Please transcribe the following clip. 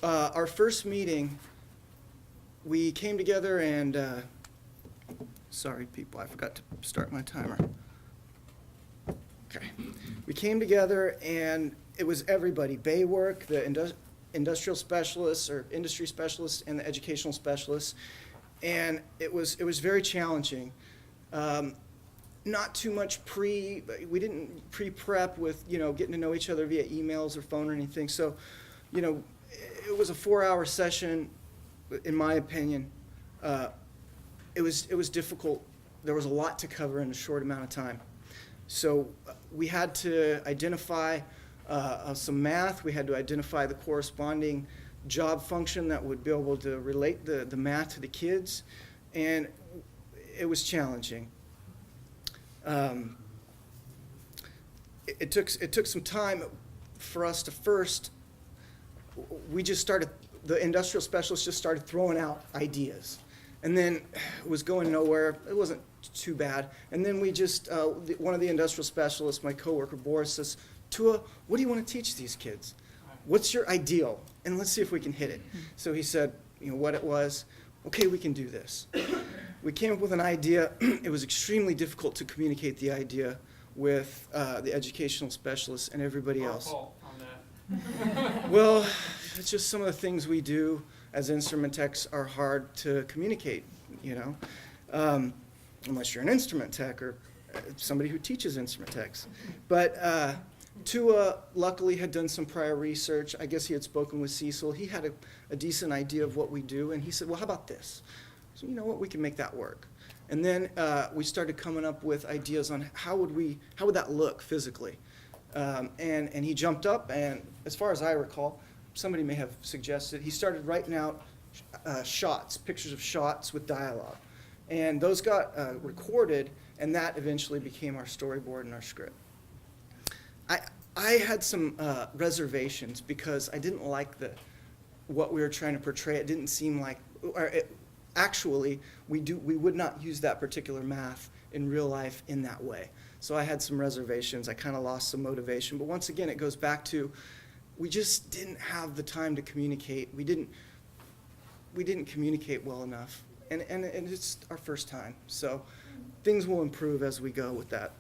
our first meeting, we came together and, sorry people, I forgot to start my timer. Okay. We came together and it was everybody, Bay Work, the industrial specialists or industry specialists and the educational specialists. And it was very challenging. Not too much we didn't pre-prep with, getting to know each other via emails or phone or anything. So, it was a 4-hour session, in my opinion. It was difficult. There was a lot to cover in a short amount of time. So we had to identify some math. We had to identify the corresponding job function that would be able to relate the math to the kids. And it was challenging. It took some time for us to first, the industrial specialists just started throwing out ideas. And then it was going nowhere. It wasn't too bad. And then we just, one of the industrial specialists, my coworker Boris, says, Tua, what do you want to teach these kids? What's your ideal? And let's see if we can hit it. So he said, what it was. Okay, we can do this. We came up with an idea. It was extremely difficult to communicate the idea with the educational specialists and everybody else. On that. Well, it's just some of the things we do as instrument techs are hard to communicate, unless you're an instrument tech or somebody who teaches instrument techs. But Tua luckily had done some prior research. I guess he had spoken with Cecil. He had a decent idea of what we do, and he said, well, how about this? So you know what, we can make that work. And then we started coming up with ideas on how would that look physically. And he jumped up, and as far as I recall, somebody may have suggested, he started writing out pictures of shots with dialogue. And those got recorded, and that eventually became our storyboard and our script. I had some reservations because I didn't like what we were trying to portray. It didn't seem like, actually, we would not use that particular math in real life in that way. So I had some reservations. I kind of lost some motivation. But once again, it goes back to, we just didn't have the time to communicate. We didn't communicate well enough. And it's our first time. So things will improve as we go with that.